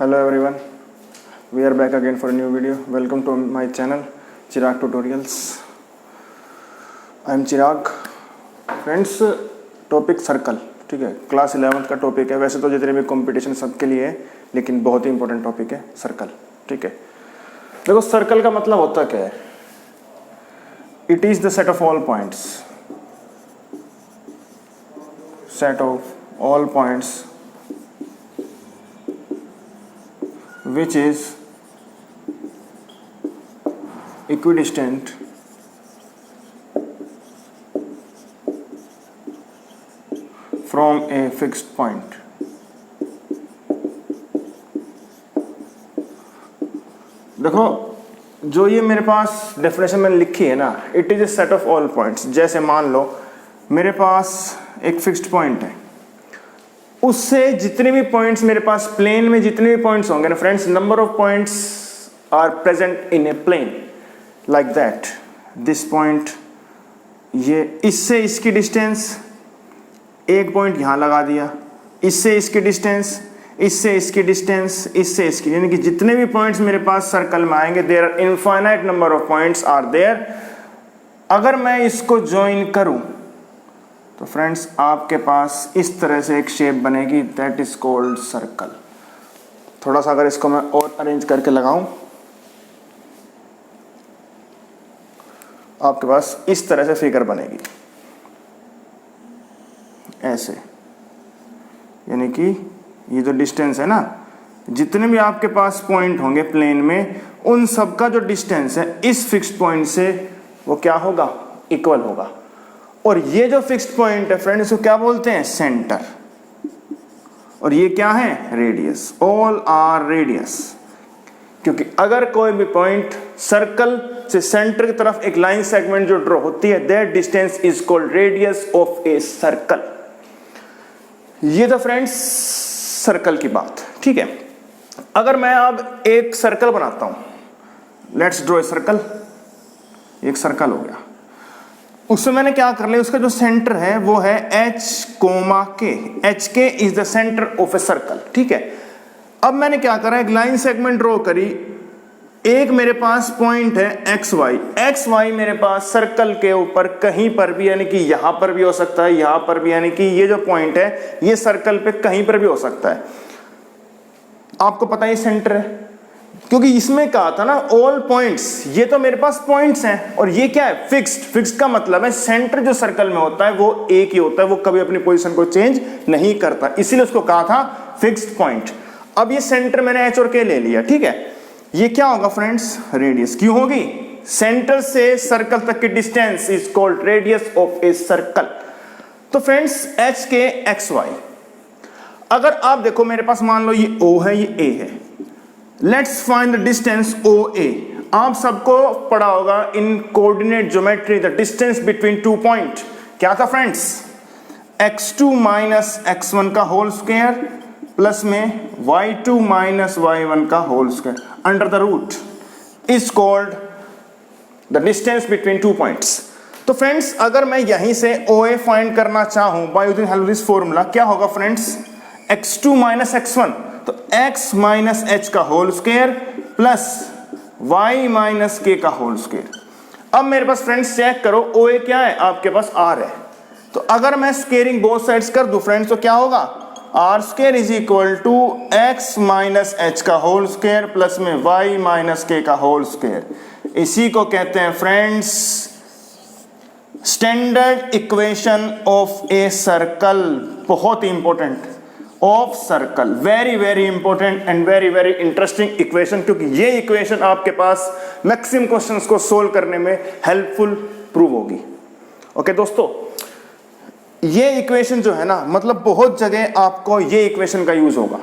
Hello everyone, we are back again for a new video. Welcome to my channel Chirag Tutorials. I am Chirag. Friends, topic circle, ठीक है, class 11th का topic है. वैसे तो जितने भी competition सबके लिए है, लेकिन बहुत ही इंपॉर्टेंट टॉपिक है सर्कल. ठीक है, देखो सर्कल का मतलब होता क्या है. It is the set of all points, set of all points which is equidistant from a fixed point. देखो जो ये मेरे पास डेफिनेशन मैंने लिखी है ना, it is a set of all points. जैसे मान लो मेरे पास एक फिक्स्ड पॉइंट है, उससे जितने भी पॉइंट्स मेरे पास प्लेन में जितने भी पॉइंट्स होंगे ना friends, number of points are present in a plane like that. This point, ये इससे इसकी डिस्टेंस, एक पॉइंट यहाँ लगा दिया, इससे इसकी डिस्टेंस, इससे इसकी डिस्टेंस, इससे इसकी, यानी कि जितने भी पॉइंट्स मेरे पास सर्कल में आएंगे, there are infinite number of points are there. अगर मैं इसको ज्वाइन करूं तो फ्रेंड्स आपके पास इस तरह से एक शेप बनेगी, दैट इज कॉल्ड सर्कल. थोड़ा सा अगर इसको मैं और अरेंज करके लगाऊं, आपके पास इस तरह से फिगर बनेगी ऐसे. यानी कि ये जो डिस्टेंस है ना, जितने भी आपके पास पॉइंट होंगे प्लेन में, उन सब का जो डिस्टेंस है इस फिक्स्ड पॉइंट से वो क्या होगा, इक्वल होगा. और ये जो फिक्स्ड पॉइंट है फ्रेंड्स, इसको क्या बोलते हैं, सेंटर. और ये क्या है, रेडियस. All are radius. क्योंकि अगर कोई भी पॉइंट सर्कल से सेंटर की तरफ एक लाइन सेगमेंट जो ड्रॉ होती है, that distance is called radius of a circle. ये तो फ्रेंड्स सर्कल की बात. ठीक है, अगर मैं अब एक सर्कल बनाता हूं, लेट्स ड्रॉ ए सर्कल. एक सर्कल हो गया, उसमें मैंने क्या कर लिया, उसका जो सेंटर है वो है h, k. एच के is the centre of a circle. ठीक है, अब मैंने क्या करा, एक लाइन सेगमेंट ड्रॉ करी. एक मेरे पास पॉइंट है एक्स वाई मेरे पास सर्कल के ऊपर कहीं पर भी, यानी कि यहां पर भी हो सकता है, यहां पर भी, यानी कि ये जो पॉइंट है ये सर्कल पे कहीं पर भी हो सकता है. आपको पता है सेंटर है, क्योंकि इसमें कहा था ना ऑल पॉइंट्स. ये तो मेरे पास पॉइंट्स हैं, और ये क्या है, फिक्स्ड. फिक्स्ड का मतलब है सेंटर जो सर्कल में होता है वो एक ही होता है, वो कभी अपनी पोजीशन को चेंज नहीं करता, इसीलिए उसको कहा था फिक्स्ड पॉइंट. अब ये सेंटर मैंने एच और के ले लिया. ठीक है, ये क्या होगा फ्रेंड्स, रेडियस. क्यों होगी, सेंटर से सर्कल तक की distance is called radius of a circle. तो फ्रेंड्स एच के एक्स वाई, अगर आप देखो मेरे पास मान लो ये ओ है, ये ए है. लेट्स फाइंड द डिस्टेंस ओ ए. आप सबको पढ़ा होगा इन coordinate geometry, the distance between two point क्या था फ्रेंड्स, x2 माइनस x1 का होल स्क्वायर प्लस में y2 माइनस y1 का whole square under the root is called the distance between two points. तो फ्रेंड्स अगर मैं यहीं से OA फाइंड करना चाहूं by using help this formula, क्या होगा फ्रेंड्स, x2 माइनस x1, तो x माइनस h का whole square plus y minus k का होल स्क्वायर. अब मेरे पास फ्रेंड्स चेक करो, OA क्या है, आपके पास r है. तो अगर मैं स्क्वेयरिंग बोथ साइड्स कर दूं फ्रेंड्स, तो क्या होगा, R square is equal to x minus h का होल स्क्वायर प्लस में y माइनस k का होल स्क्वायर. इसी को कहते हैं friends standard equation of a circle. बहुत ही important, of circle, very very important and very very interesting equation, क्योंकि ये इक्वेशन आपके पास मैक्सिमम क्वेश्चंस को सोल्व करने में हेल्पफुल प्रूव होगी. ओके दोस्तों, ये इक्वेशन जो है ना, मतलब बहुत जगह आपको ये इक्वेशन का यूज होगा.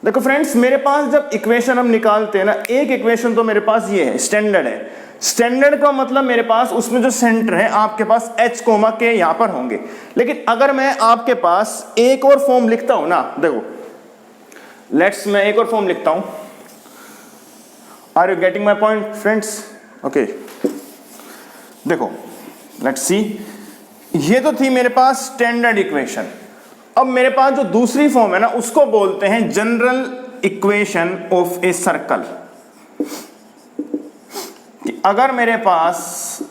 देखो फ्रेंड्स, मेरे पास जब इक्वेशन हम निकालते हैं ना, एक इक्वेशन तो मेरे पास ये है, स्टैंडर्ड है. स्टैंडर्ड का मतलब मेरे पास उसमें जो सेंटर है आपके पास h, के यहां पर होंगे. लेकिन अगर मैं आपके पास एक और फॉर्म लिखता हूं ना, देखो लेट्स, मैं एक और फॉर्म लिखता हूं. Are you getting my point friends? Okay, देखो लेट्स सी, ये तो थी मेरे पास स्टैंडर्ड इक्वेशन. अब मेरे पास जो दूसरी फॉर्म है ना, उसको बोलते हैं general equation of a circle, अगर मेरे पास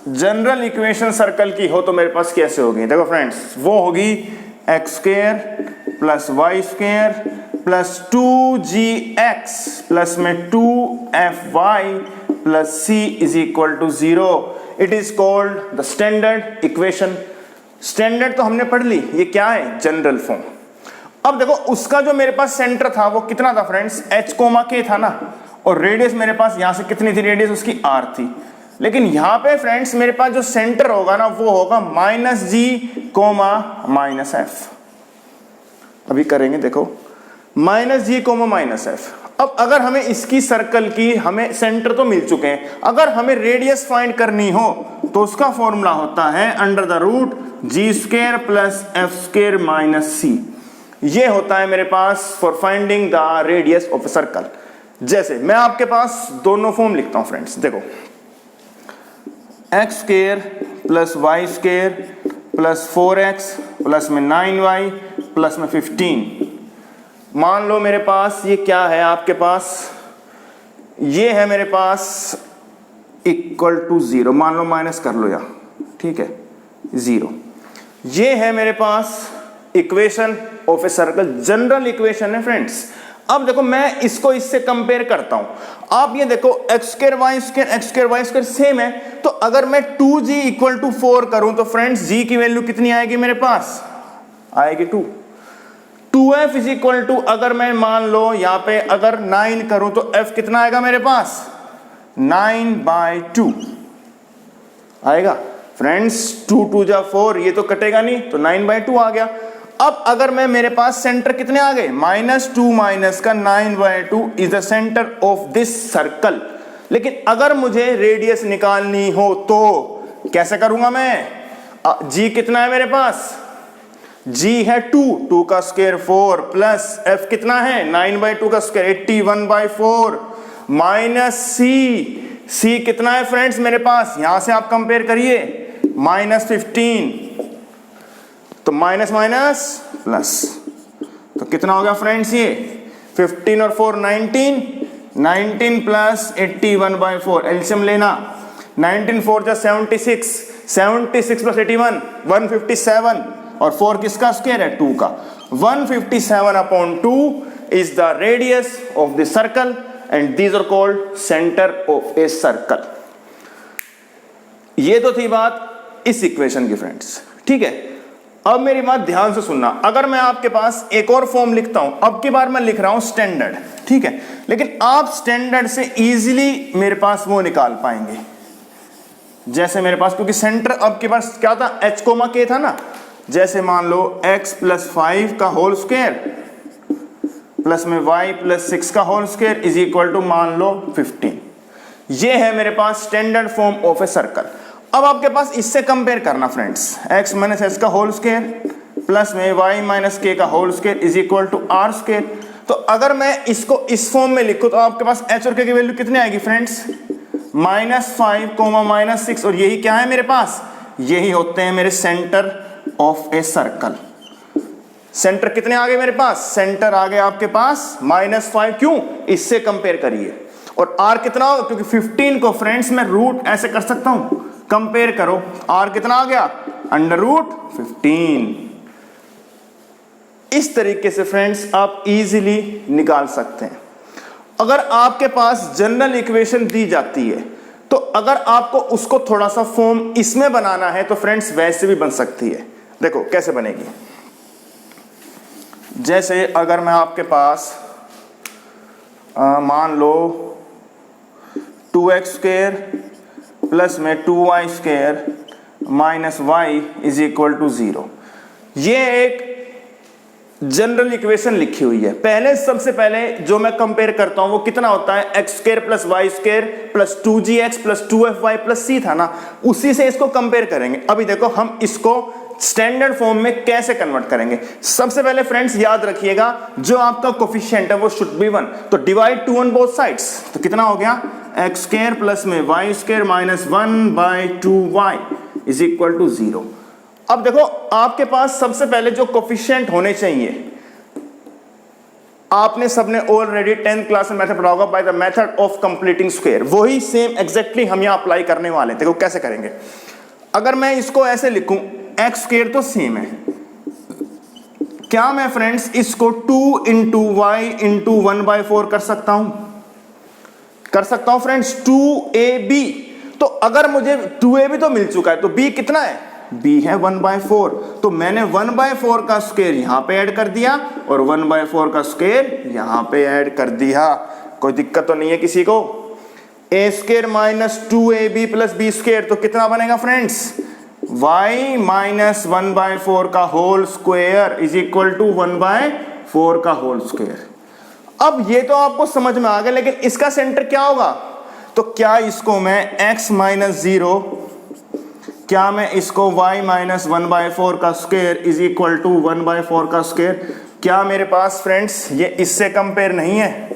जनरल इक्वेशन सर्कल की हो तो मेरे पास कैसे होगी? देखो फ्रेंड्स, वो होगी X square plus Y square plus 2gx plus में 2fy plus c is equal to 0। It is called the standard equation. Standard तो हमने पढ़ ली, ये क्या है? General form. अब देखो उसका जो मेरे पास सेंटर था वो कितना था फ्रेंड्स? h कोमा k था ना, और रेडियस मेरे पास यहां से कितनी थी? रेडियस उसकी r थी। लेकिन यहां पे फ्रेंड्स मेरे पास जो सेंटर होगा ना वो होगा -g कोमा -f। अभी करेंगे, देखो -g कोमा -f। अब अगर हमें इसकी सर्कल की, हमें सेंटर तो मिल चुके हैं, अगर हमें रेडियस फाइंड करनी हो तो उसका फॉर्मूला होता है √g² plus f² minus c। ये होता है मेरे पास for finding the radius of a circle. जैसे मैं आपके पास दोनों फॉर्म लिखता हूं फ्रेंड्स, देखो x² plus y² plus 4x plus में 9y प्लस में 15। मान लो मेरे पास ये क्या है आपके पास? ये है मेरे पास इक्वल टू 0, मान लो माइनस कर लो यहाँ, ठीक है, 0। ये है मेरे पास equation of a circle, general equation है फ्रेंड्स। अब देखो मैं इसको इससे कंपेयर करता हूं, आप ये देखो x² y² सेम है, तो अगर मैं 2g इक्वल टू 4 करूं तो फ्रेंड्स g की वैल्यू कितनी आएगी मेरे पास? आएगी 2। 2f इज इक्वल टू, अगर मैं मान लो यहां पे अगर 9 करूं तो f कितना आएगा मेरे पास? 9/2 आएगा फ्रेंड्स। 2 2 जा 4, ये तो कटेगा नहीं, तो 9/2 आ गया। अब अगर मैं, मेरे पास सेंटर कितने आ गए? -2 माइनस का 9/2 is the centre of this circle. लेकिन अगर मुझे रेडियस निकालनी हो तो कैसे करूंगा मैं? g कितना है मेरे पास? g है 2 का स्क्वायर 4 प्लस f कितना है? 9/2 का स्क्वायर 81/4 माइनस c कितना है फ्रेंड्स मेरे पास? यहां से आप कंपेयर करिए, -15, तो माइनस माइनस प्लस, तो कितना हो गया फ्रेंड्स? ये 15 और 4 19 प्लस 81/4, एलसीएम लेना, 19 4 जा 76 प्लस 81 157, और 4 किसका स्क्वायर है? 2 का। 157/2 is the radius of the circle and these are called centre of a circle. ये तो थी बात इस इक्वेशन की फ्रेंड्स, ठीक है। अब मेरी बात ध्यान से सुनना, अगर मैं आपके पास एक और फॉर्म लिखता हूं, अब की बार मैं लिख रहा हूं स्टैंडर्ड, ठीक है, लेकिन आप स्टैंडर्ड से इजीली मेरे पास वो निकाल पाएंगे। जैसे मेरे पास, क्योंकि सेंटर अब के पास क्या था? h कोमा k था ना। जैसे मान लो x प्लस 5 का होल स्क्वायर प्लस में y प्लस 6 का whole square is equal to मान लो 15। ये है मेरे पास standard form of a circle. अब आपके पास इससे कंपेयर करना फ्रेंड्स, x माइनस एस का होल स्क्वायर प्लस में y माइनस के का whole square is equal to r square. तो अगर मैं इसको इस फॉर्म में लिखूं तो आपके पास h और k की वैल्यू कितनी आएगी फ्रेंड्स? -5 -6, और यही क्या है मेरे पास? यही होते हैं मेरे centre of a circle. Centre कितने आ गए मेरे पास? सेंटर आ गए आपके पास -5। क्यों? इससे कंपेयर करिए। और r कितना होगा? क्योंकि 15 को फ्रेंड्स मैं रूट ऐसे कर सकता हूं, कंपेयर करो, r कितना आ गया? √15। इस तरीके से फ्रेंड्स आप इजीली निकाल सकते हैं। अगर आपके पास जनरल इक्वेशन दी जाती है तो अगर आपको उसको थोड़ा सा फॉर्म इसमें बनाना है तो फ्रेंड्स वैसे भी बन सकती है। देखो कैसे बनेगी। जैसे अगर मैं आपके पास मान लो 2x² प्लस में 2y² minus y is equal to 0, ये एक जनरल इक्वेशन लिखी हुई है। पहले सबसे पहले जो मैं कंपेयर करता हूं वो कितना होता है? x² plus y² plus 2gx plus 2fy plus c था ना, उसी से इसको कंपेयर करेंगे। अभी देखो हम इसको स्टैंडर्ड फॉर्म में कैसे कन्वर्ट करेंगे। सबसे पहले फ्रेंड्स याद रखिएगा जो आपका कोफिशिएंट है वो शुड बी 1, तो डिवाइड 2 ऑन बोथ साइड्स, तो कितना हो गया? x² प्लस में y² minus 1/2y is equal to 0। अब देखो आपके पास सबसे पहले जो कोफिशिएंट होने चाहिए, आपने सबने ऑलरेडी 10th क्लास में मेथड पढ़ा होगा, by the method of completing square. वही सेम एग्जैक्टली हम यहाँ अप्लाई करने वाले थे। देखो कैसे करेंगे। अगर मैं इसको ऐसे लिखूं, एक्स स्क्वायर तो सेम है, क्या मैं फ्रेंड्स इसको 2 इंटू वाई इंटू 1/4 कर सकता हूं? कर सकता हूं फ्रेंड्स। 2ab, तो अगर मुझे 2ab तो मिल चुका है, तो b कितना है? b है 1/4। तो मैंने 1/4 का स्क्वायर यहां पे ऐड कर दिया और 1/4 का स्क्वायर यहां पे ऐड कर दिया। कोई दिक्कत तो नहीं है किसी को? a square minus 2ab plus b square, तो कितना बनेगा फ्रेंड्स? y माइनस 1/4 का whole square is equal to 1/4 का होल स्क्वायर। अब ये तो आपको समझ में आ गया, लेकिन इसका सेंटर क्या होगा? तो क्या इसको मैं x माइनस 0, क्या मैं इसको y माइनस 1/4 का स्क्वायर इज इक्वल टू 1/4 का स्क्वायर, क्या मेरे पास फ्रेंड्स ये इससे कंपेयर नहीं है?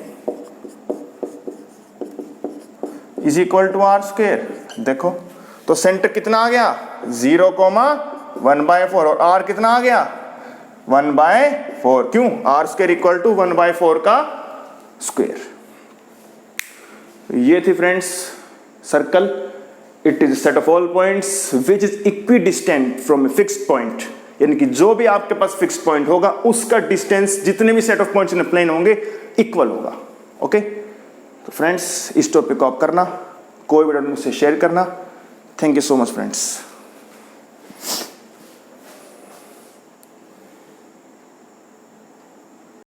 Is equal to R square. देखो तो सेंटर कितना आ गया? 0,1/4 और r कितना आ गया? 1/4। क्यों? आर स्क्वायर इक्वल टू 1/4 का स्क्वायर। ये थी friends circle. It is set of all points which is equidistant from a fixed point, यानी कि जो भी आपके पास फिक्स्ड पॉइंट होगा उसका डिस्टेंस जितने भी set of points in plane होंगे इक्वल होगा। ओके, तो फ्रेंड्स इस टॉपिक को आप करना, कोई भी डाउट मुझसे शेयर करना। Thank you so much friends.